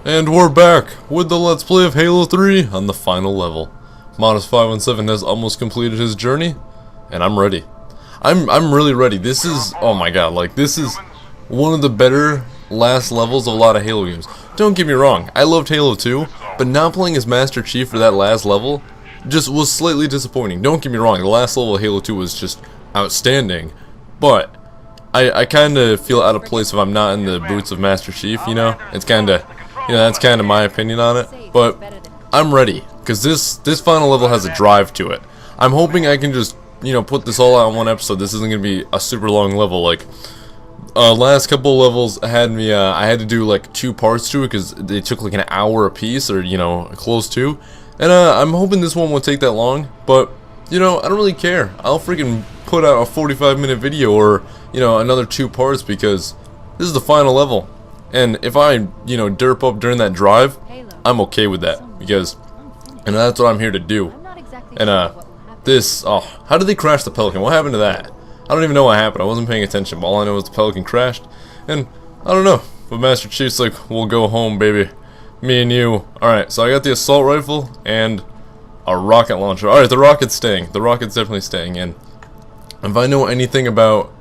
And we're back with the Let's Play of Halo 3 on the final level. Modest517 has almost completed his journey, and I'm ready. I'm really ready. This is, oh my god, like this is one of the better last levels of a lot of Halo games. Don't get me wrong, I loved Halo 2, but not playing as Master Chief for that last level just was slightly disappointing. Don't get me wrong, the last level of Halo 2 was just outstanding, but I kind of feel out of place if I'm not in the boots of Master Chief, you know? It's kind of, you know, that's kind of my opinion on it, but I'm ready, because this final level has a drive to it. I'm hoping I can just, you know, put this all out in one episode. This isn't going to be a super long level, like, last couple levels had me, I had to do like 2 parts to it, because they took like an hour a piece, or, you know, close to, and I'm hoping this one won't take that long, but, you know, I don't really care. I'll freaking put out a 45-minute video, or, you know, another 2 parts, because this is the final level. And if I, you know, derp up during that drive, I'm okay with that, because, and that's what I'm here to do. And, how did they crash the Pelican? What happened to that? I don't even know what happened. I wasn't paying attention, but all I know is the Pelican crashed, and I don't know. But Master Chief's like, we'll go home, baby. Me and you. Alright, so I got the assault rifle and a rocket launcher. Alright, the rocket's staying. The rocket's definitely staying in. If I know anything about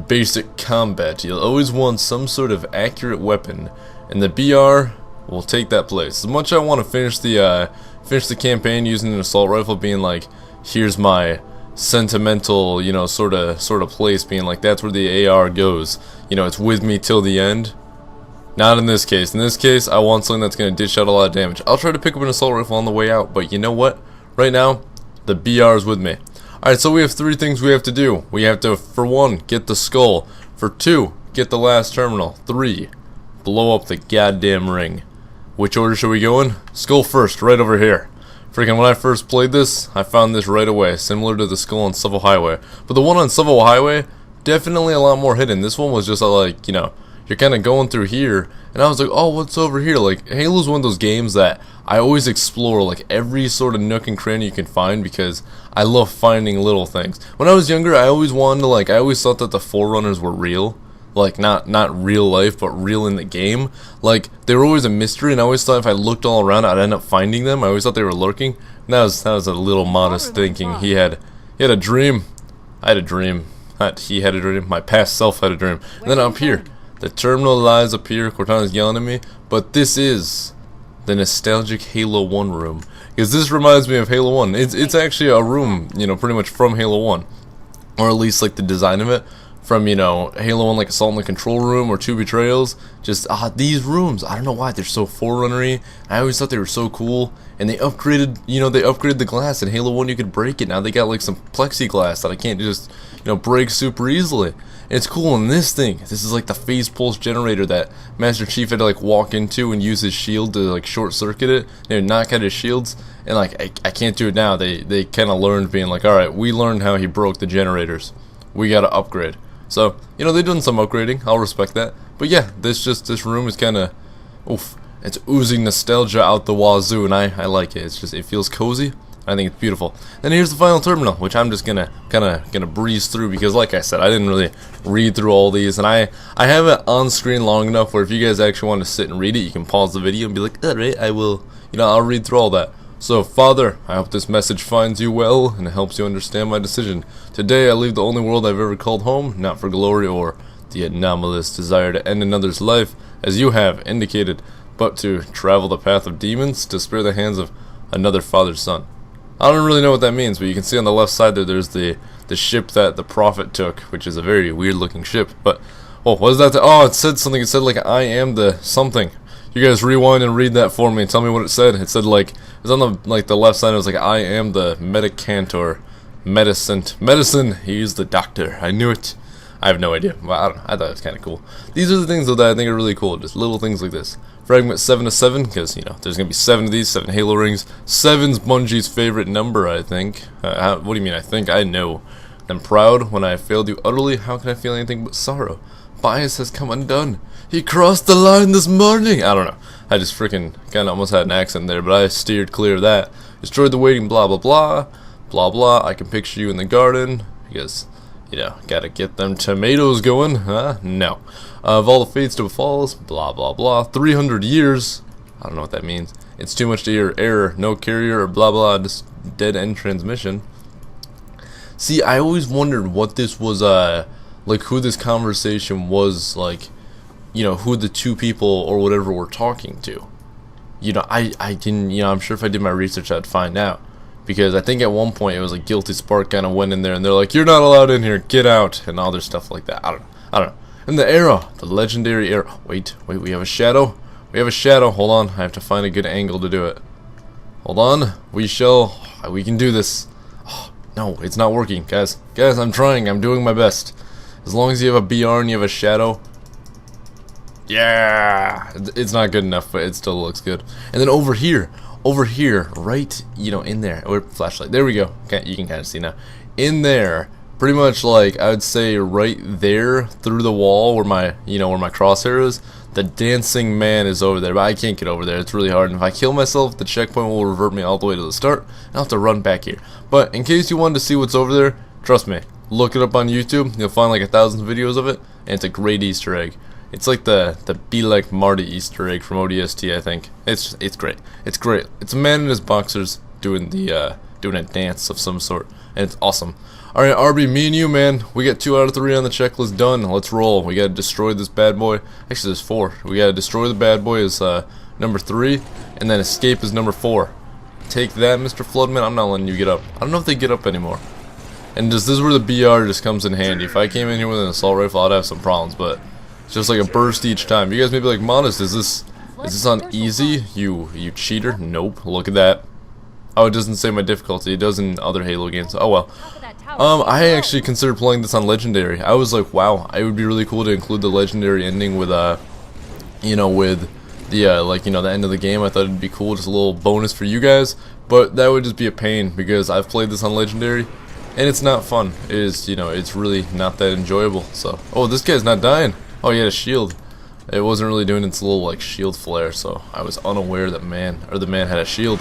basic combat, you'll always want some sort of accurate weapon, and the BR will take that place. As much as I want to finish the campaign using an assault rifle, being like, here's my sentimental, you know, sort of place, being like, that's where the AR goes, you know, it's with me till the end. Not in this case. In this case, I want something that's going to dish out a lot of damage. I'll try to pick up an assault rifle on the way out, but you know what? Right now, the BR is with me. Alright, so we have 3 things we have to do. We have to, for 1, get the skull. For 2, get the last terminal. 3, blow up the goddamn ring. Which order should we go in? Skull first, right over here. Freaking when I first played this, I found this right away, similar to the skull on Civil Highway. But the one on Civil Highway, definitely a lot more hidden. This one was just like, you know, you're kind of going through here, and I was like, oh, what's over here? Like, Halo's one of those games that I always explore, like, every sort of nook and cranny you can find, because I love finding little things. When I was younger, I always wanted to, like, I always thought that the Forerunners were real. Like, not real life, but real in the game. Like, they were always a mystery, and I always thought if I looked all around, I'd end up finding them. I always thought they were lurking. And that was a little Modest thinking. He had a dream. I had a dream. He had a dream. My past self had a dream. And then up here, the terminal lies up here. Cortana's yelling at me, but this is the nostalgic Halo 1 room, because this reminds me of Halo 1. It's actually a room, you know, pretty much from Halo 1, or at least like the design of it from, you know, Halo 1, like Assault in the Control Room or 2 Betrayals. Just these rooms, I don't know why they're so Forerunner-y. I always thought they were so cool, and they upgraded, you know, they upgraded the glass. In Halo 1 you could break it. Now they got like some plexiglass that I can't just, you know, break super easily. And it's cool. In this thing, this is like the phase pulse generator that Master Chief had to like walk into and use his shield to like short circuit it and knock out his shields. And like I can't do it now. They kind of learned, being like, all right, we learned how he broke the generators. We got to upgrade. So, you know, they've done some upgrading. I'll respect that. But yeah, this room is kind of, oof, it's oozing nostalgia out the wazoo, and I like it. It's just, it feels cozy. I think it's beautiful. And here's the final terminal, which I'm just gonna gonna breeze through, because like I said, I didn't really read through all these, and I have it on screen long enough where if you guys actually want to sit and read it, you can pause the video and be like, alright, I will, you know, I'll read through all that. So, Father, I hope this message finds you well and helps you understand my decision. Today I leave the only world I've ever called home, not for glory or the anomalous desire to end another's life, as you have indicated, but to travel the path of demons, to spare the hands of another father's son. I don't really know what that means, but you can see on the left side there, there's the ship that the Prophet took, which is a very weird looking ship. But, oh, what is that? Oh, it said something. It said like, I am the something. You guys rewind and read that for me and tell me what it said. It said like, it was on the left side. It was like, I am the medicantor, medicine. He's the doctor. I knew it. I have no idea. Well, I don't know. I thought it was kind of cool. These are the things though that I think are really cool. Just little things like this. Fragment 707, because, you know, there's going to be 7 of these, 7 Halo rings. 7's Bungie's favorite number, I think. What do you mean, I think? I know. I'm proud when I failed you utterly. How can I feel anything but sorrow? Bias has come undone. He crossed the line this morning. I don't know. I just freaking kind of almost had an accent there, but I steered clear of that. Destroyed the waiting blah blah blah. Blah blah. I can picture you in the garden, because, you know, gotta get them tomatoes going, huh? No. Of all the fates to befall us, blah blah blah. 300 years. I don't know what that means. It's too much to hear. Error, no carrier, or blah blah, just dead end transmission. See, I always wondered what this was, like who this conversation was, like, you know, who the two people or whatever were talking to. You know, I can, you know, I'm sure if I did my research I'd find out. Because I think at one point it was like Guilty Spark kind of went in there and they're like, you're not allowed in here, get out, and all their stuff like that. I don't know. And the arrow, the legendary arrow. Wait, we have a shadow. We have a shadow. Hold on, I have to find a good angle to do it. Hold on, we can do this. Oh, no, it's not working, guys. Guys, I'm trying, I'm doing my best. As long as you have a BR and you have a shadow. Yeah, it's not good enough, but it still looks good. And then over here, right, you know, in there, or flashlight, there we go. Okay, you can kind of see now. In there, pretty much like I would say right there through the wall where my, you know, where my crosshair is, the dancing man is over there, but I can't get over there. It's really hard, and if I kill myself, the checkpoint will revert me all the way to the start, and I'll have to run back here. But in case you wanted to see what's over there, trust me, look it up on YouTube. You'll find like 1,000 videos of it, and it's a great Easter egg. It's like the Be Like Marty Easter egg from ODST, I think. It's great. It's great. It's a man in his boxers doing doing a dance of some sort, and it's awesome. All right, RB, me and you, man. We got 2 out of 3 on the checklist done. Let's roll. We gotta destroy this bad boy. Actually, there's 4. We gotta destroy the bad boy is number 3, and then escape is number 4. Take that, Mr. Floodman. I'm not letting you get up. I don't know if they get up anymore. And this is where the BR just comes in handy. If I came in here with an assault rifle, I'd have some problems, but it's just like a burst each time. You guys may be like, Modest, is this on easy? You cheater? Nope. Look at that. Oh, it doesn't say my difficulty. It does in other Halo games. Oh well. I actually considered playing this on Legendary. I was like, wow, it would be really cool to include the Legendary ending with you know, with the like, you know, the end of the game. I thought it'd be cool, just a little bonus for you guys. But that would just be a pain because I've played this on Legendary, and it's not fun. It is, you know, it's really not that enjoyable. So, oh, this guy's not dying. Oh, he had a shield. It wasn't really doing its little like shield flare, so I was unaware that the man had a shield.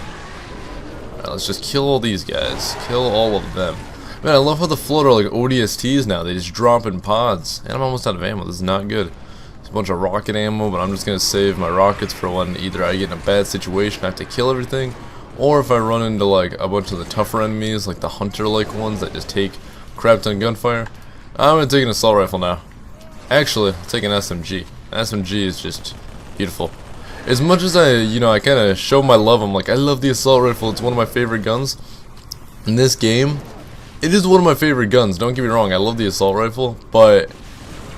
Alright, let's just kill all these guys. Kill all of them. Man, I love how the float are like ODSTs now. They just drop in pods. And I'm almost out of ammo. This is not good. It's a bunch of rocket ammo, but I'm just gonna save my rockets for when either I get in a bad situation, I have to kill everything, or if I run into like a bunch of the tougher enemies, like the hunter-like ones that just take crap ton gunfire. I'm gonna take an assault rifle now. Actually, I'll take an SMG. An SMG is just beautiful. As much as I kind of show my love, I'm like, I love the assault rifle. It's one of my favorite guns. In this game, it is one of my favorite guns. Don't get me wrong, I love the assault rifle, but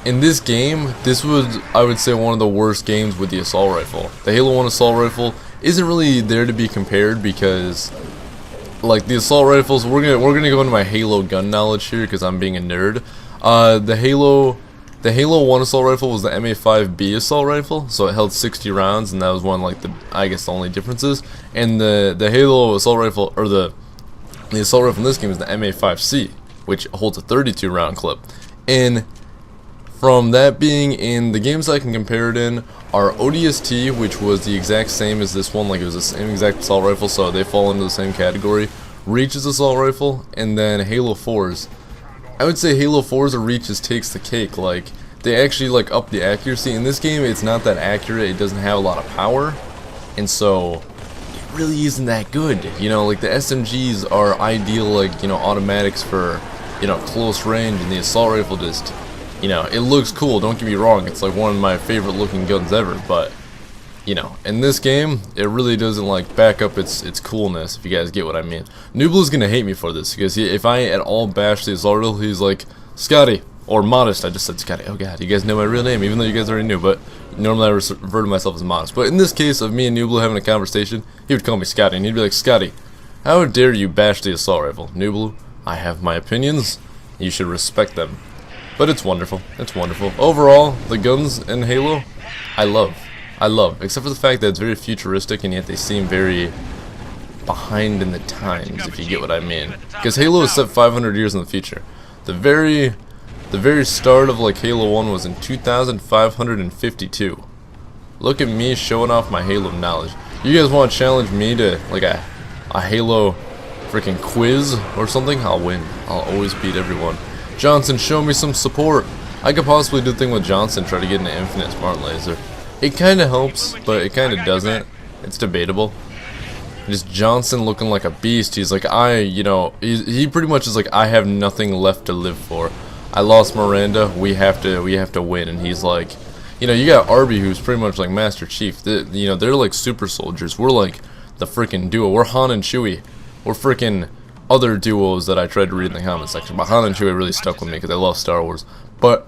in this game, this was, I would say, one of the worst games with the assault rifle. The Halo 1 assault rifle isn't really there to be compared because, like, the assault rifles, we're gonna go into my Halo gun knowledge here because I'm being a nerd. The Halo 1 assault rifle was the MA5B assault rifle, so it held 60 rounds, and that was one, like, I guess the only differences. And the Halo assault rifle, or the assault rifle in this game is the MA5C, which holds a 32 round clip. And from that being in the games I can compare it in are ODST, which was the exact same as this one, like it was the same exact assault rifle, so they fall into the same category. Reach's assault rifle, and then Halo 4's. I would say Halo 4's or Reach's takes the cake. Like, they actually like up the accuracy. In this game, it's not that accurate. It doesn't have a lot of power, and so it really isn't that good. You know, like the SMGs are ideal, like, you know, automatics for, you know, close range, and the assault rifle just, you know, it looks cool. Don't get me wrong. It's like one of my favorite looking guns ever, but you know, in this game, it really doesn't like back up its coolness, if you guys get what I mean. Nooble's gonna hate me for this, because if I at all bash the assault rifle, he's like, Scotty, or Modest. I just said Scotty. Oh god, you guys know my real name, even though you guys already knew, but normally I refer to myself as Modest. But in this case of me and Nooble having a conversation, he would call me Scotty, and he'd be like, Scotty, how dare you bash the assault rifle? Nooble, I have my opinions, you should respect them. But it's wonderful, it's wonderful. Overall, the guns in Halo, I love, except for the fact that it's very futuristic and yet they seem very behind in the times, if you get what I mean. Because Halo is set 500 years in the future. The very start of like Halo 1 was in 2552. Look at me showing off my Halo knowledge. You guys want to challenge me to like a Halo freaking quiz or something? I'll win. I'll always beat everyone. Johnson, show me some support. I could possibly do the thing with Johnson, try to get an infinite smart laser. It kind of helps, but it kind of doesn't. It's debatable. Just Johnson looking like a beast. He's like, he pretty much is like, I have nothing left to live for. I lost Miranda. We have to win. And he's like, you got Arby, who's pretty much like Master Chief. They're like super soldiers. We're like the freaking duo. We're Han and Chewie. We're freaking other duos that I tried to read in the comment section. But Han and Chewie really stuck with me because I love Star Wars. But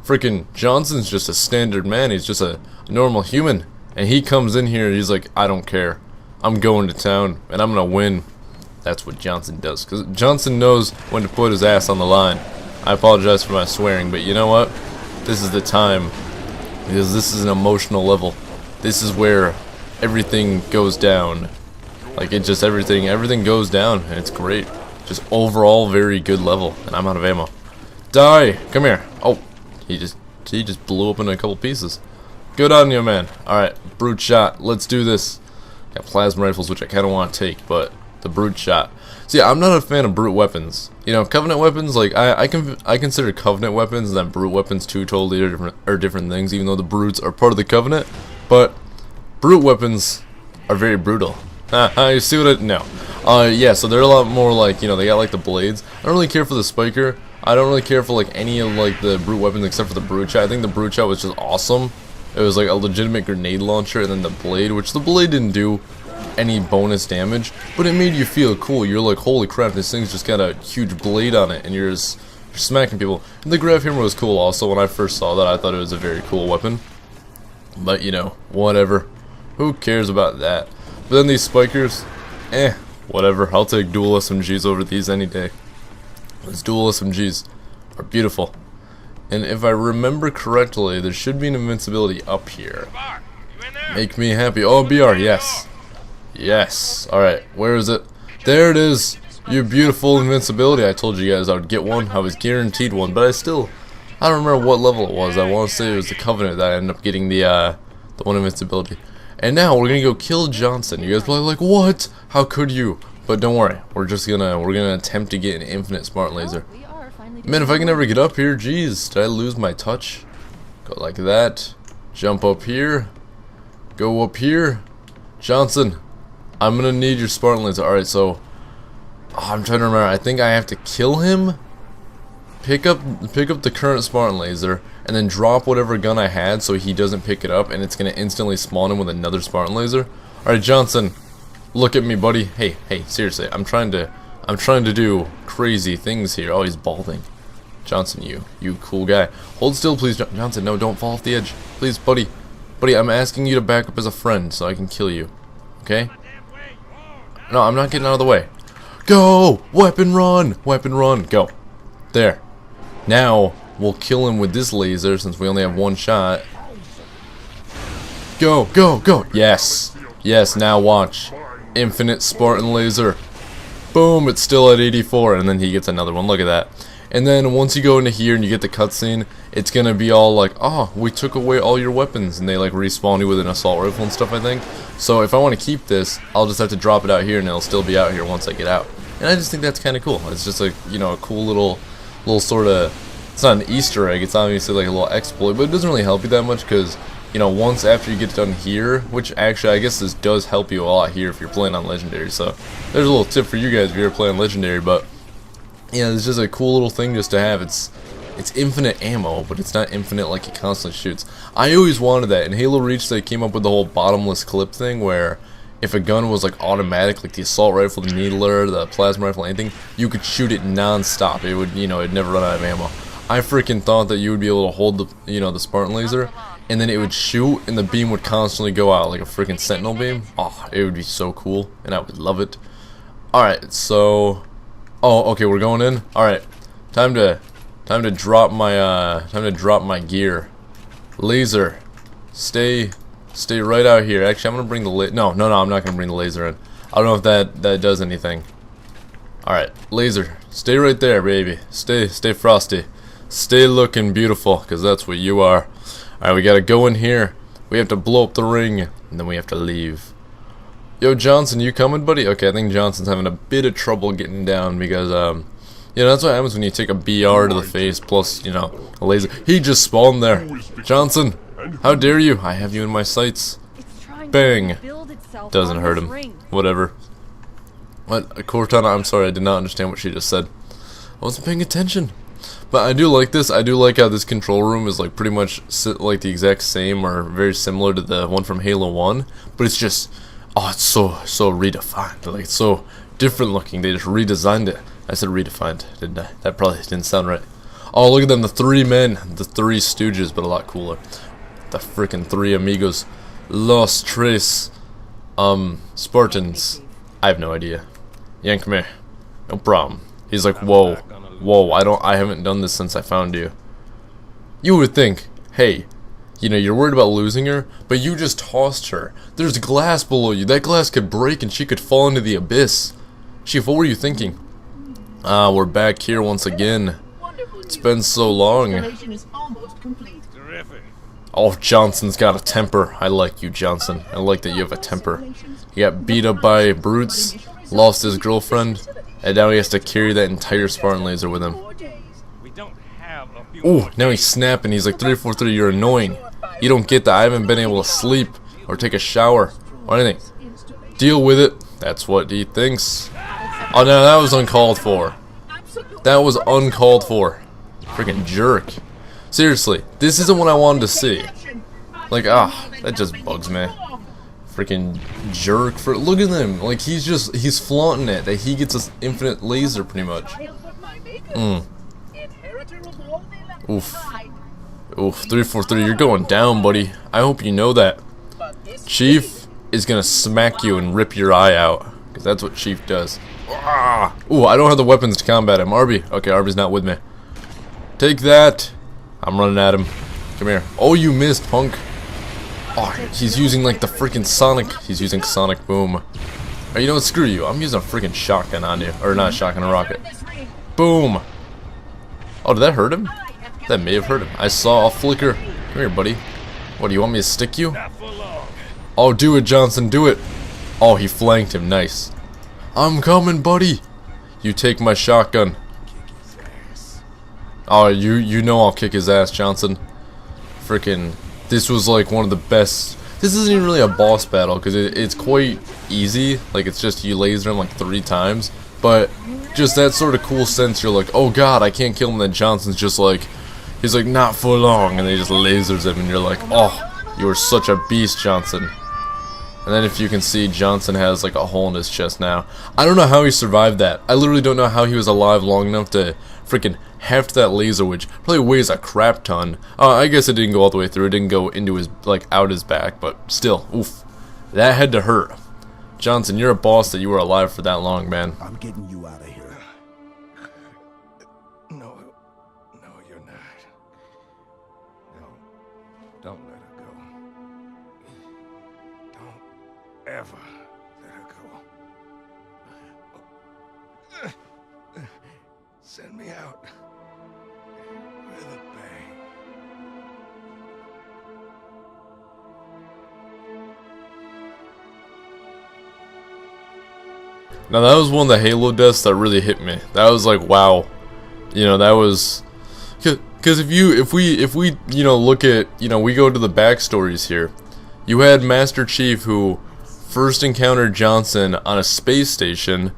freaking Johnson's just a standard man. He's just a normal human. And he comes in here and he's like, I don't care. I'm going to town and I'm going to win. That's what Johnson does. Because Johnson knows when to put his ass on the line. I apologize for my swearing, but you know what? This is the time. Because this is an emotional level. This is where everything goes down. Like it just everything goes down and it's great. Just overall very good level. And I'm out of ammo. Die! Come here. Oh, he just blew up in a couple pieces. Good on you, man. Alright, brute shot. Let's do this. Got plasma rifles, which I kind of want to take, but the brute shot. See, I'm not a fan of brute weapons. Covenant weapons, like I consider Covenant weapons and then brute weapons two totally different things, even though the brutes are part of the Covenant. But brute weapons are very brutal. You see what no. Yeah, so they're a lot more like, they got like the blades. I don't really care for the spiker. I don't really care for like any of like the brute weapons except for the brute shot. I think the brute shot was just awesome. It was like a legitimate grenade launcher, and then the blade, which the blade didn't do any bonus damage, but it made you feel cool. You're like, holy crap, this thing's just got a huge blade on it, and you're smacking people. And the grav hammer was cool also. When I first saw that, I thought it was a very cool weapon. But, whatever. Who cares about that? But then these spikers, whatever. I'll take dual SMGs over these any day. These dual SMGs are beautiful. And if I remember correctly, there should be an invincibility up here. Make me happy. Oh, BR, yes. Yes. Alright, where is it? There it is. Your beautiful invincibility. I told you guys I would get one. I was guaranteed one, but I don't remember what level it was. I want to say it was the Covenant that I ended up getting the one invincibility. And now we're gonna go kill Johnson. You guys probably like, what? How could you? But don't worry. We're gonna attempt to get an infinite smart laser. Man, if I can ever get up here, jeez, did I lose my touch? Go like that. Jump up here. Go up here. Johnson, I'm gonna need your Spartan laser. Alright, so I'm trying to remember. I think I have to kill him, pick up the current Spartan laser, and then drop whatever gun I had so he doesn't pick it up, and it's gonna instantly spawn him with another Spartan laser. Alright, Johnson, look at me, buddy. Hey, seriously, I'm trying to do crazy things here. Oh, he's balding. Johnson, you cool guy. Hold still, please, Johnson. No, don't fall off the edge. Please, buddy. Buddy, I'm asking you to back up as a friend so I can kill you. Okay? No, I'm not getting out of the way. Go! Weapon run! Weapon run! Go. There. Now, we'll kill him with this laser since we only have one shot. Go, go, go! Yes. Yes, now watch. Infinite Spartan laser. Boom, it's still at 84, and then he gets another one. Look at that. And then once you go into here and you get the cutscene, it's gonna be all like, oh, we took away all your weapons, and they like respawn you with an assault rifle and stuff, I think. So if I want to keep this, I'll just have to drop it out here, and it'll still be out here once I get out. And I just think that's kind of cool. It's just like, a cool little sort of, it's not an Easter egg, it's obviously like a little exploit, but it doesn't really help you that much because, once after you get done here, which actually I guess this does help you a lot here if you're playing on Legendary, so there's a little tip for you guys if you're playing Legendary, but it's just a cool little thing just to have. It's infinite ammo, but it's not infinite like it constantly shoots. I always wanted that. In Halo Reach, they came up with the whole bottomless clip thing where if a gun was like automatic, like the assault rifle, the needler, the plasma rifle, anything, you could shoot it non-stop. It would, it'd never run out of ammo. I freaking thought that you would be able to hold the, the Spartan laser, and then it would shoot, and the beam would constantly go out like a freaking sentinel beam. Oh, it would be so cool, and I would love it. Alright, so, oh, okay, we're going in. Alright, time to drop my gear. Laser, stay right out here. Actually, I'm gonna bring the no, I'm not gonna bring the laser in. I don't know if that does anything. Alright, laser, stay right there, baby. Stay frosty. Stay looking beautiful, because that's what you are. Alright, we gotta go in here. We have to blow up the ring, and then we have to leave. Yo, Johnson, you coming, buddy? Okay, I think Johnson's having a bit of trouble getting down, because, that's what happens when you take a BR to the face, plus, a laser. He just spawned there. Johnson, how dare you? I have you in my sights. Bang. Doesn't hurt him. Whatever. What? Cortana, I'm sorry, I did not understand what she just said. I wasn't paying attention. But I do like this. I do like how this control room is like pretty much like the exact same or very similar to the one from Halo 1. But it's just, oh, it's so redefined. Like, it's so different looking. They just redesigned it. I said redefined, didn't I? That probably didn't sound right. Oh, look at them, the three men. The three stooges, but a lot cooler. The freaking three amigos. Los Tres, Spartans. I have no idea. Yank, come here. No problem. He's like, whoa. Whoa, I haven't done this since I found you. You would think, hey, you know, you're worried about losing her, but you just tossed her. There's glass below you. That glass could break and she could fall into the abyss. Chief, what were you thinking? Ah, we're back here once again. It's been so long. Oh, Johnson's got a temper. I like you, Johnson. I like that you have a temper. He got beat up by brutes, lost his girlfriend, and now he has to carry that entire Spartan laser with him. Ooh, now he's snapping. He's like, 343, you're annoying. You don't get that. I haven't been able to sleep or take a shower or anything. Deal with it. That's what he thinks. Oh, no, that was uncalled for. That was uncalled for. Freaking jerk. Seriously, this isn't what I wanted to see. Like, that just bugs me. Freaking jerk. Look at him. Like, he's flaunting it that he gets this infinite laser pretty much. Oof. Oof, 343, you're going down, buddy. I hope you know that. Chief is gonna smack you and rip your eye out. Because that's what Chief does. Ooh, I don't have the weapons to combat him. Arby. Okay, Arby's not with me. Take that. I'm running at him. Come here. Oh, you missed, punk. Oh, he's using like the freaking Sonic. He's using Sonic Boom. Oh, you know what? Screw you. I'm using a freaking shotgun on you. Or not a shotgun, a rocket. Boom. Oh, did that hurt him? That may have hurt him. I saw a flicker. Come here, buddy. What, do you want me to stick you? Oh, do it, Johnson. Do it. Oh, he flanked him. Nice. I'm coming, buddy. You take my shotgun. Oh, you know I'll kick his ass, Johnson. Freaking, this was like one of the best. This isn't even really a boss battle because it's quite easy. Like, it's just you laser him like 3 times. But just that sort of cool sense, you're like, oh god, I can't kill him. Then Johnson's just like, he's like, not for long, and then he just lasers him, and you're like, oh, you are such a beast, Johnson. And then if you can see, Johnson has like a hole in his chest now. I don't know how he survived that. I literally don't know how he was alive long enough to freaking heft that laser, which probably weighs a crap ton. I guess it didn't go all the way through. It didn't go into his, like, out his back, but still, oof. That had to hurt. Johnson, you're a boss that you were alive for that long, man. I'm getting you out of here. No, you're not. No, don't let her go. Don't ever let her go. Send me out with a bang. Now that was one of the Halo deaths that really hit me. That was like, wow. You know, that was, because if we you know, look at, you know, we go to the backstories here. You had Master Chief who first encountered Johnson on a space station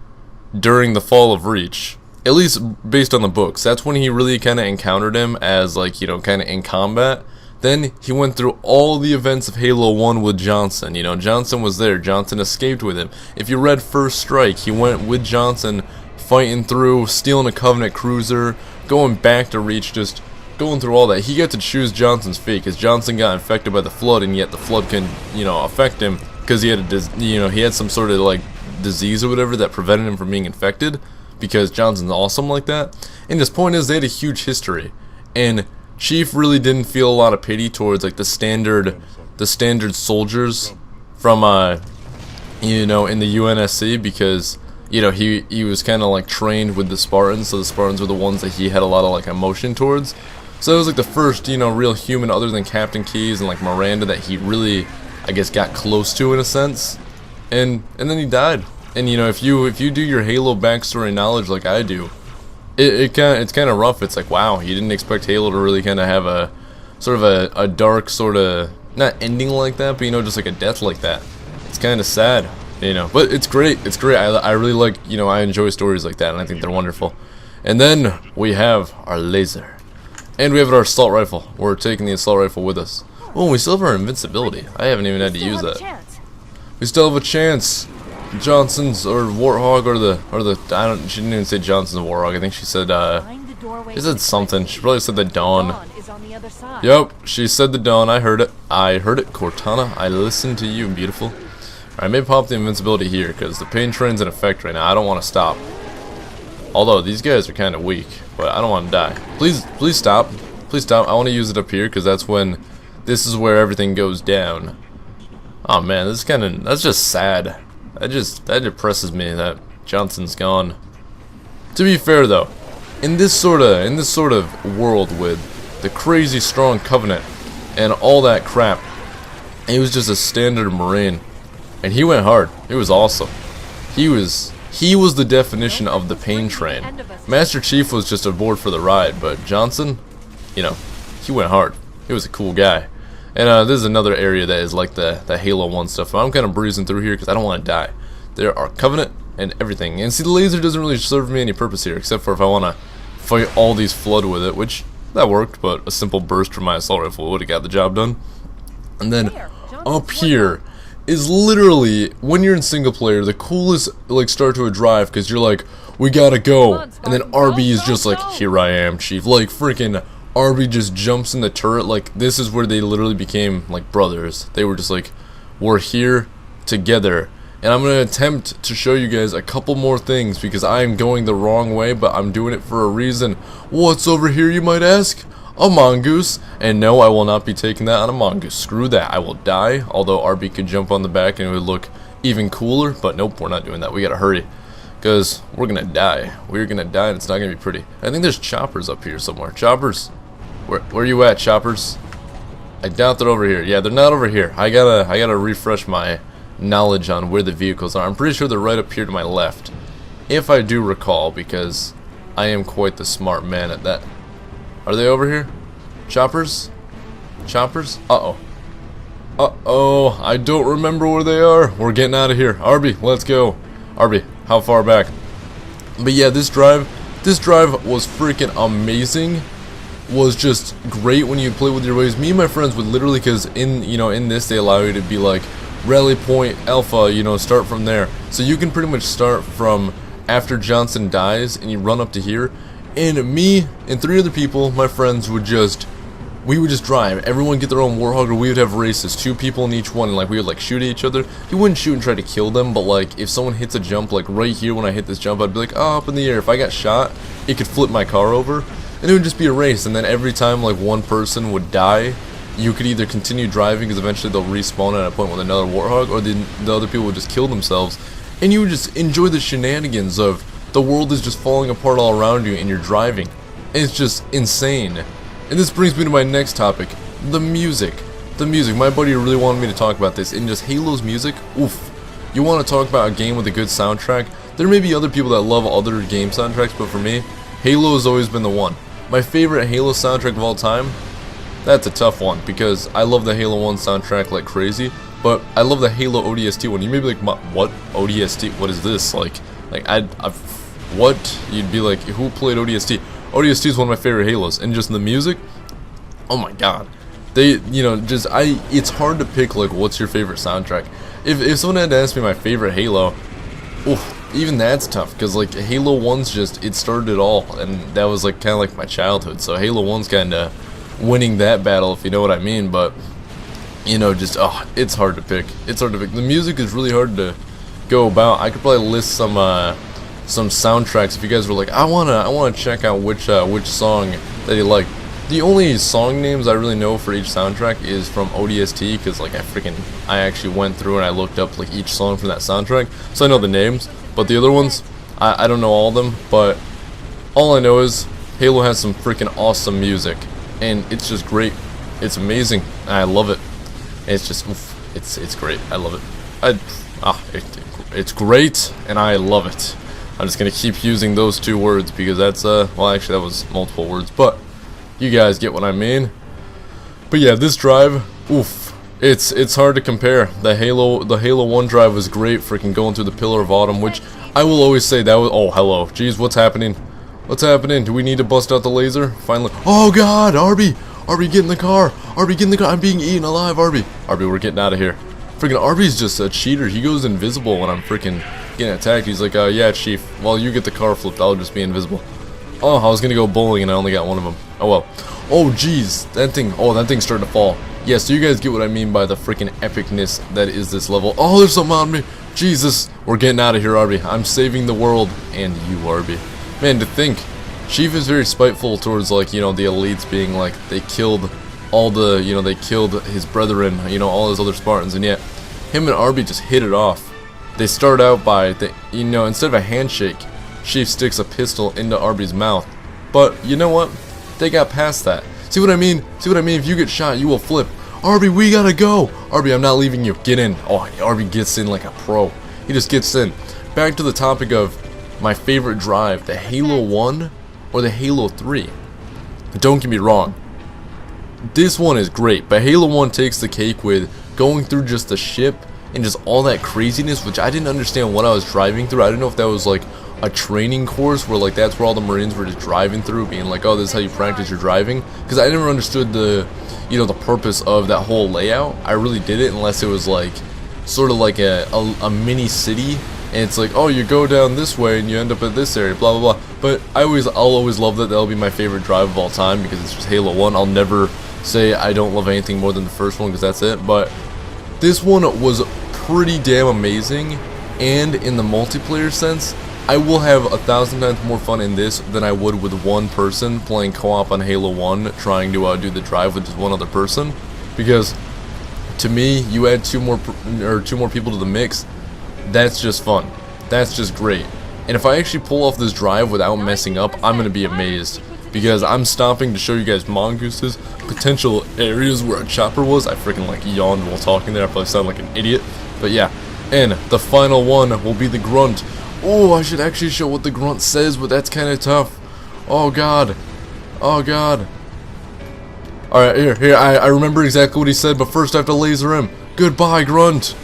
during the fall of Reach. At least based on the books. That's when he really kind of encountered him as, like, you know, kind of in combat. Then he went through all the events of Halo 1 with Johnson. You know, Johnson was there. Johnson escaped with him. If you read First Strike, he went with Johnson fighting through, stealing a Covenant cruiser, going back to Reach, just going through all that. He got to choose Johnson's fate because Johnson got infected by the Flood, and yet the Flood can, you know, affect him because he had he had some sort of, like, disease or whatever that prevented him from being infected. Because Johnson's awesome like that. And his point is, they had a huge history, and Chief really didn't feel a lot of pity towards like the standard soldiers from you know, in the UNSC, because you know he was kind of like trained with the Spartans, so the Spartans were the ones that he had a lot of like emotion towards. So it was like the first, you know, real human other than Captain Keyes and like Miranda that he really, I guess, got close to in a sense. And then he died. And you know, if you do your Halo backstory knowledge like I do, it's kind of rough. It's like, wow, you didn't expect Halo to really kind of have a sort of a dark sort of not ending like that, but you know, just like a death like that. It's kind of sad, you know, but it's great. It's great. I really like, you know, I enjoy stories like that, and I think they're wonderful. And then we have our laser, and we have our assault rifle. We're taking the assault rifle with us. Oh, we still have our invincibility. I haven't even had to use that. We still have a chance. Johnson's or Warthog or the I don't. She didn't even say Johnson's Warthog. I think she said she said something. She probably said the Dawn. Yep, she said the Dawn. I heard it. I heard it, Cortana. I listened to you, beautiful. I may pop the invincibility here because the pain train's in effect right now. I don't want to stop. Although these guys are kind of weak, but I don't want to die. Please stop. Please stop. I want to use it up here because that's when this is where everything goes down. Oh man, this is that's just sad. That depresses me that Johnson's gone. To be fair though, in this sort of world with the crazy strong Covenant and all that crap, he was just a standard Marine, and he went hard. It was awesome. He was the definition of the pain train. Master Chief was just aboard for the ride, but Johnson, you know, he went hard. He was a cool guy. And this is another area that is like the Halo 1 stuff. I'm kind of breezing through here because I don't want to die. There are Covenant and everything. And see, the laser doesn't really serve me any purpose here, except for if I want to fight all these Flood with it, which, that worked, but a simple burst from my assault rifle would have got the job done. And then, up here is literally, when you're in single player, the coolest, like, start to a drive, because you're like, we gotta go. And then RB is just like, here I am, Chief. Like, freaking RB just jumps in the turret. Like, this is where they literally became like brothers. They were just like, we're here together. And I'm going to attempt to show you guys a couple more things because I am going the wrong way, but I'm doing it for a reason. What's over here, you might ask? A mongoose. And no, I will not be taking that on a mongoose. Screw that. I will die, although RB could jump on the back and it would look even cooler. But nope, we're not doing that. We got to hurry because we're going to die. We're going to die and it's not going to be pretty. I think there's choppers up here somewhere. Choppers. Where are you at, choppers? I doubt they're over here. Yeah, they're not over here. I gotta refresh my knowledge on where the vehicles are. I'm pretty sure they're right up here to my left, if I do recall, because I am quite the smart man at that. Are they over here? Choppers? Choppers? Uh-oh. Uh-oh. I don't remember where they are. We're getting out of here. RB, let's go. RB, how far back? But yeah, this drive was freaking amazing. Was just great when you play with your waves. Me and my friends would literally, because in this they allow you to be like rally point alpha, you know, start from there. So you can pretty much start from after Johnson dies and you run up to here. And me and 3 other people, my friends, we would just drive. Everyone get their own Warthog, or we would have races, 2 people in each one, and like we would like shoot at each other. You wouldn't shoot and try to kill them, but like if someone hits a jump, like right here when I hit this jump, I'd be like, oh, up in the air. If I got shot, it could flip my car over. And it would just be a race, and then every time like one person would die, you could either continue driving because eventually they'll respawn at a point with another Warthog, or the other people would just kill themselves, and you would just enjoy the shenanigans of the world is just falling apart all around you and you're driving. And it's just insane. And this brings me to my next topic, the music. The music. My buddy really wanted me to talk about this, and just Halo's music, oof. You want to talk about a game with a good soundtrack? There may be other people that love other game soundtracks, but for me, Halo has always been the one. My favorite Halo soundtrack of all time, that's a tough one because I love the Halo 1 soundtrack like crazy, but I love the Halo ODST one. You may be like, what? ODST? What is this? Like what? You'd be like, who played ODST? ODST is one of my favorite Halos, and just the music, oh my god. They, you know, it's hard to pick like what's your favorite soundtrack. If someone had to ask me my favorite Halo, oof. Even that's tough, because like Halo 1's just, it started it all, and that was like kind of like my childhood, so Halo 1's kind of winning that battle, if you know what I mean. But you know, just it's hard to pick. It's hard to pick. The music is really hard to go about. I could probably list some soundtracks if you guys were like, I wanna check out which song that you like. The only song names I really know for each soundtrack is from ODST, because like I actually went through and I looked up like each song from that soundtrack, so I know the names. But the other ones, I don't know all of them, but all I know is Halo has some freaking awesome music, and it's just great. It's amazing, and I love it. It's just, oof, it's great. I love it. It's great, and I love it. I'm just gonna keep using those 2 words because that's well, actually that was multiple words, but you guys get what I mean. But yeah, this drive, oof, It's hard to compare. The Halo 1 drive was great, freaking going through the Pillar of Autumn, which I will always say that was. Oh, hello. Jeez, what's happening? What's happening? Do we need to bust out the laser? Finally. Oh God, Arby! Arby, get in the car! Arby, get in the car! I'm being eaten alive, Arby! Arby, we're getting out of here. Freaking Arby's just a cheater. He goes invisible when I'm freaking getting attacked. He's like, yeah, Chief. While you get the car flipped, I'll just be invisible. Oh, I was gonna go bowling and I only got one of them. Oh well. Oh jeez, that thing's starting to fall. Yeah, so you guys get what I mean by the freaking epicness that is this level. Oh, there's something on me. Jesus, we're getting out of here, Arby. I'm saving the world and you, Arby. Man, to think, Chief is very spiteful towards, like, you know, the elites being like, they killed all the, you know, they killed his brethren, you know, all his other Spartans, and yet him and Arby just hit it off. They start out by, you know, instead of a handshake, Chief sticks a pistol into Arby's mouth. But you know what? They got past that. See what I mean? See what I mean? If you get shot, you will flip. Arby, we gotta go. Arby, I'm not leaving you. Get in. Oh, Arby gets in like a pro. He just gets in. Back to the topic of my favorite drive, the Halo 1 or the Halo 3. Don't get me wrong. This one is great, but Halo 1 takes the cake with going through just the ship and just all that craziness, which I didn't understand what I was driving through. I didn't know if that was like a training course where like that's where all the Marines were just driving through, being like, oh, this is how you practice your driving, because I never understood the, you know, the purpose of that whole layout. I really didn't, unless it was like sort of like a mini city, and it's like, oh, you go down this way and you end up at this area, blah blah blah. But I'll always love that. That'll be my favorite drive of all time because it's just Halo 1. I'll never say I don't love anything more than the first one because that's it. But this one was pretty damn amazing, and in the multiplayer sense, I will have 1,000 times more fun in this than I would with one person playing co-op on Halo 1 trying to do the drive with just one other person, because to me, you add two more people to the mix, that's just fun. That's just great. And if I actually pull off this drive without messing up, I'm going to be amazed, because I'm stopping to show you guys Mongooses potential areas where a chopper was. I freaking like yawned while talking there. I probably sound like an idiot, but yeah. And the final one will be the grunt. Oh, I should actually show what the grunt says, but that's kind of tough. Oh god. Oh god. Alright, here, I remember exactly what he said, but first I have to laser him. Goodbye, grunt.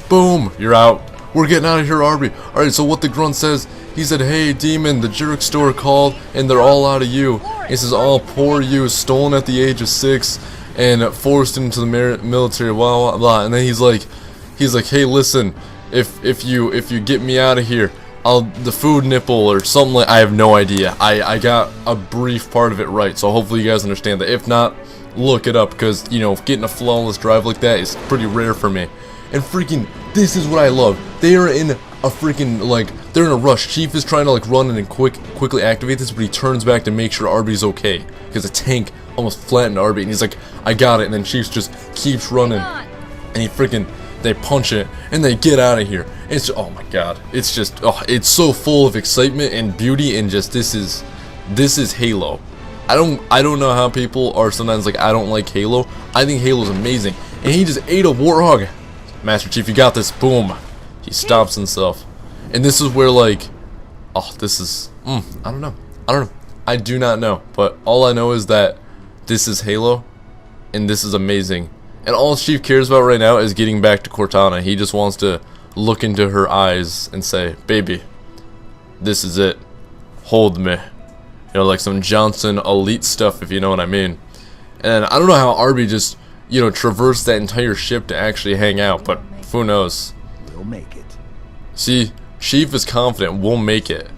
Boom, you're out. We're getting out of here, Arby. Alright, so what the grunt says, he said, hey, demon, the jerk store called, and they're all out of you. He says, all poor you, stolen at the age of 6, and forced into the military, blah, blah, blah. And then he's like, hey, listen, if you get me out of here, the food nipple or something like, I have no idea. I got a brief part of it right, so hopefully you guys understand that. If not, look it up, because, you know, getting a flawless drive like that is pretty rare for me. And freaking, this is what I love. They are in a freaking, like, they're in a rush. Chief is trying to, like, run and quickly activate this, but he turns back to make sure Arby's okay, because a tank almost flattened Arby, and he's like, I got it, and then Chief just keeps running, and he freaking, they punch it, and they get out of here. It's just, oh my god, it's just, oh, it's so full of excitement and beauty, and just, this is Halo. I don't know how people are sometimes like, I don't like Halo. I think Halo's amazing, and he just ate a warthog. Master Chief, you got this. Boom. He stops himself, and this is where, like, oh, this is, I don't know, I do not know, but all I know is that this is Halo, and this is amazing. And all Chief cares about right now is getting back to Cortana. He just wants to look into her eyes and say, baby, this is it. Hold me. You know, like some Johnson elite stuff, if you know what I mean. And I don't know how Arby just, you know, traversed that entire ship to actually hang out, but who knows. We'll make it. See, Chief is confident we'll make it.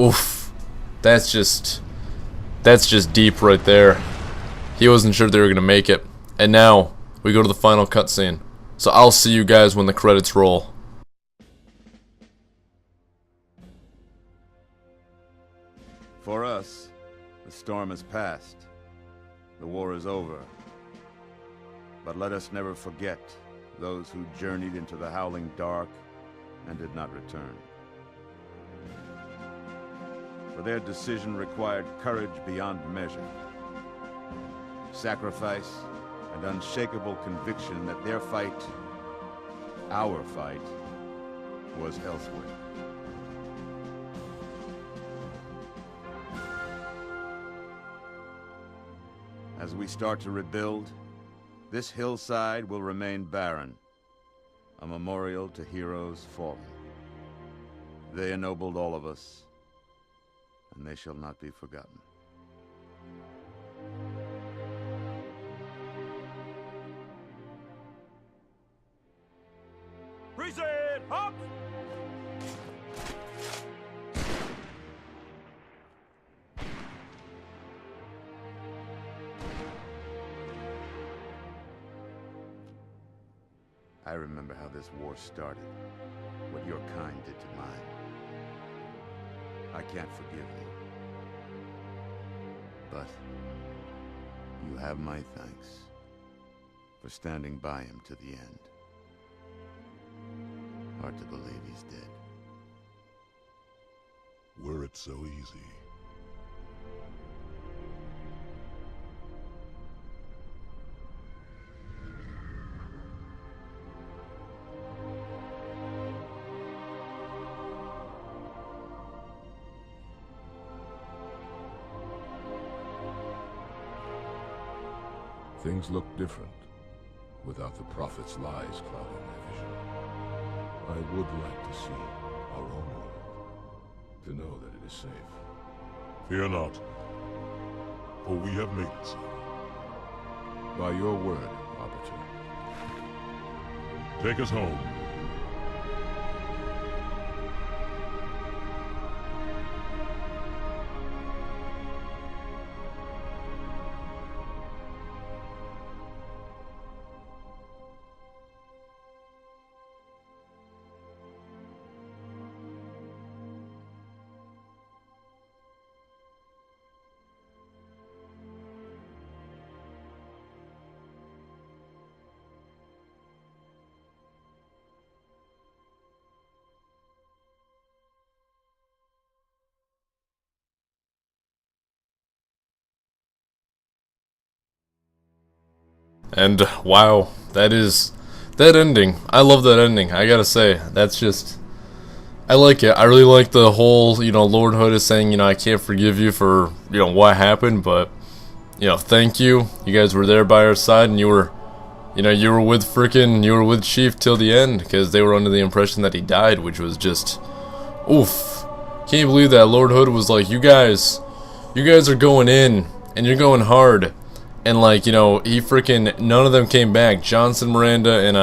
Oof. That's just deep right there. He wasn't sure they were going to make it. And now, we go to the final cutscene. So I'll see you guys when the credits roll. For us, the storm has passed. The war is over. But let us never forget those who journeyed into the howling dark and did not return. For their decision required courage beyond measure, sacrifice, and unshakable conviction that their fight, our fight, was elsewhere. As we start to rebuild, This hillside will remain barren, a memorial to heroes fallen. They ennobled all of us, and they shall not be forgotten. Present! Up! I remember how this war started, what your kind did to mine. I can't forgive you. But you have my thanks for standing by him to the end. Hard to believe he's dead. Were it so easy. Things look different without the Prophet's lies clouding my vision. I would like to see our own world, to know that it is safe. Fear not, for we have made it so. By your word, Arbiter. Take us home. And wow, that ending. I love that ending. I gotta say, that's just, I like it. I really like the whole, Lord Hood is saying, I can't forgive you for, what happened, but, thank you. You guys were there by our side, and you were with Chief till the end, because they were under the impression that he died, which was just, oof. Can't believe that Lord Hood was like, you guys are going in, and you're going hard. And like, he freaking, none of them came back. Johnson, Miranda, and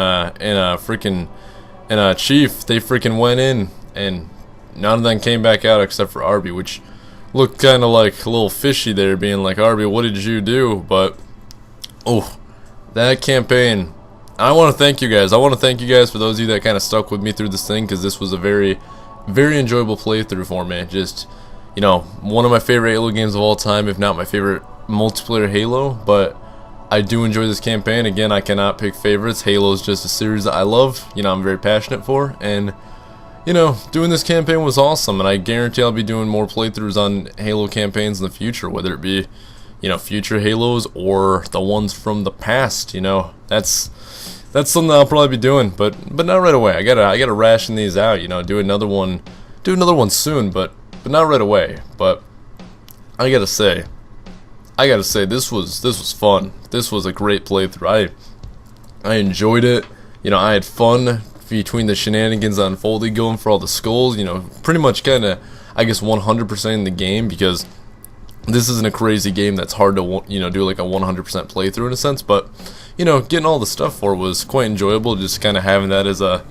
Chief, they freaking went in, and none of them came back out except for Arby, which looked kind of like a little fishy there, being like, Arby, what did you do? But, oh, that campaign, I want to thank you guys. I want to thank you guys for those of you that kind of stuck with me through this thing, because this was a very, very enjoyable playthrough for me. Just, one of my favorite Halo games of all time, if not my favorite multiplayer Halo, but I do enjoy this campaign. Again, I cannot pick favorites. Halo is just a series that I love, I'm very passionate for, and doing this campaign was awesome, and I guarantee I'll be doing more playthroughs on Halo campaigns in the future, whether it be future Halos or the ones from the past. That's something I'll probably be doing, but not right away. I gotta ration these out, do another one soon, but not right away. But I gotta say, this was fun. This was a great playthrough. I enjoyed it. I had fun between the shenanigans that unfolded, going for all the skulls. Pretty much kind of, I guess, 100% in the game, because this isn't a crazy game that's hard to do like a 100% playthrough in a sense. But getting all the stuff for it was quite enjoyable. Just kind of having that as a,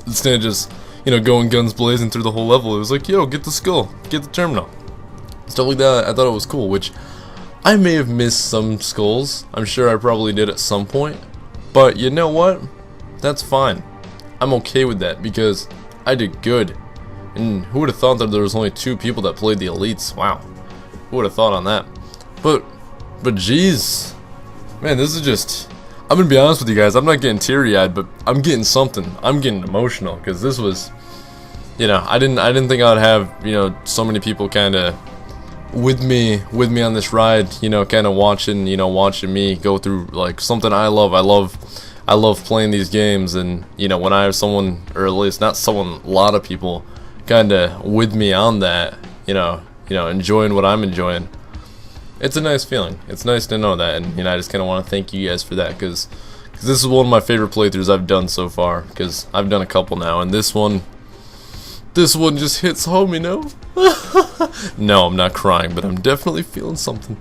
instead of just going guns blazing through the whole level, it was like, yo, get the skull, get the terminal, stuff like that. I thought it was cool, which I may have missed some skulls. I'm sure I probably did at some point. But you know what? That's fine. I'm okay with that, because I did good. And who would have thought that there was only 2 people that played the elites? Wow. Who would have thought on that? But geez. Man, this is just, I'm gonna be honest with you guys, I'm not getting teary-eyed, but I'm getting something. I'm getting emotional, because this was, I didn't think I'd have, so many people kind of with me on this ride, kind of watching me go through like something I love. I love playing these games, and when I have someone, or at least not someone, a lot of people kind of with me on that, enjoying what I'm enjoying. It's a nice feeling. It's nice to know that, and I just kind of want to thank you guys for that, because because this is one of my favorite playthroughs I've done so far, because I've done a couple now, and this one just hits home, you know? No, I'm not crying, but I'm definitely feeling something.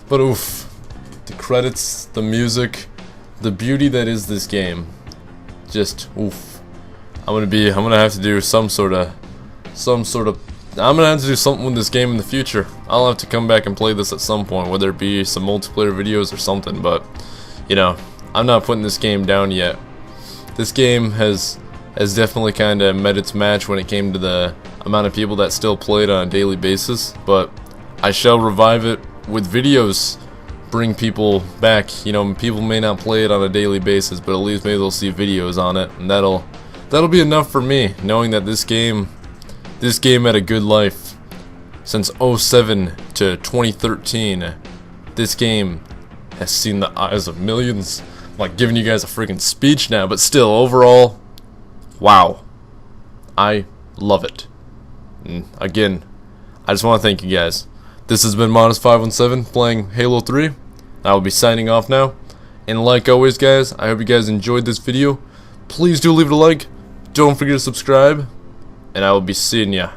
But oof, the credits, the music, the beauty that is this game, just oof. I'm gonna have to do I'm gonna have to do something with this game in the future. I'll have to come back and play this at some point, whether it be some multiplayer videos or something, but, you know, I'm not putting this game down yet. This game has definitely kind of met its match when it came to the amount of people that still play it on a daily basis, but I shall revive it with videos, bring people back. You know, people may not play it on a daily basis, but at least maybe they'll see videos on it, and that'll be enough for me, knowing that this game had a good life. Since 07 to 2013, this game has seen the eyes of millions. I'm like giving you guys a freaking speech now, but still, overall, wow. I love it. And again, I just want to thank you guys. This has been Modest517 playing Halo 3. I will be signing off now. And like always, guys, I hope you guys enjoyed this video. Please do leave it a like. Don't forget to subscribe. And I will be seeing ya.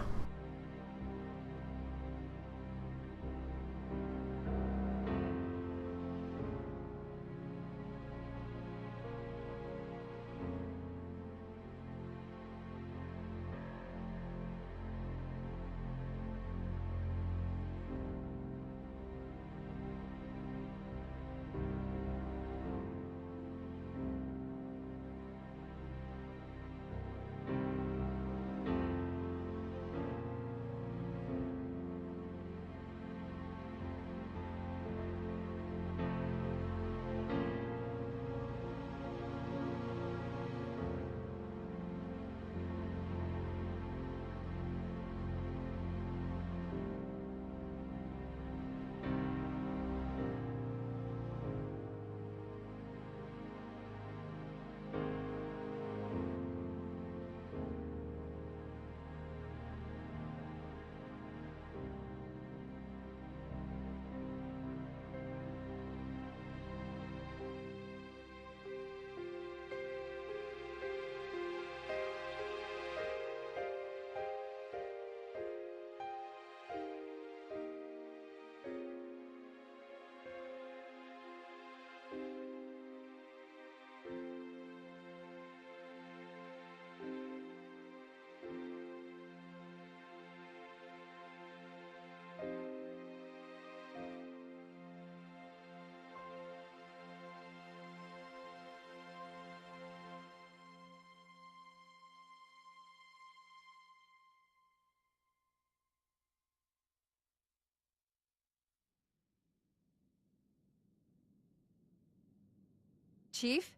Chief?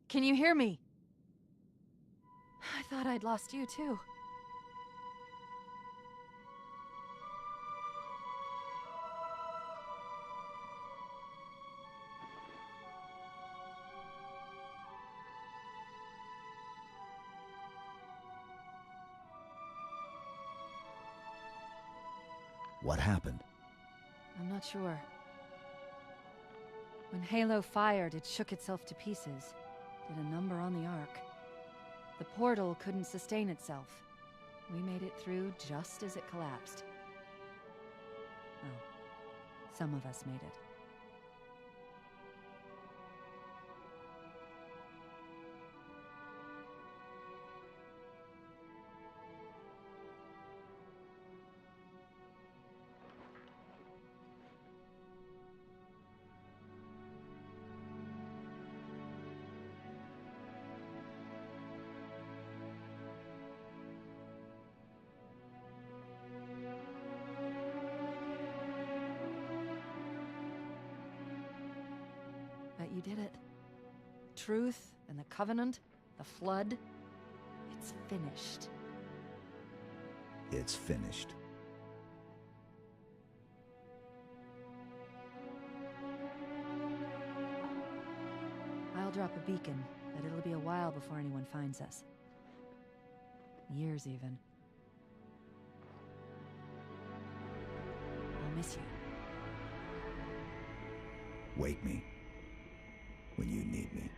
Can you hear me? I thought I'd lost you too. What happened? I'm not sure. When Halo fired, it shook itself to pieces. Did a number on the Ark. The portal couldn't sustain itself. We made it through just as it collapsed. Oh, some of us made it. But you did it. Truth and the Covenant, the Flood, it's finished. It's finished. I'll drop a beacon, but it'll be a while before anyone finds us. Years, even. I'll miss you. Wake me when you need me.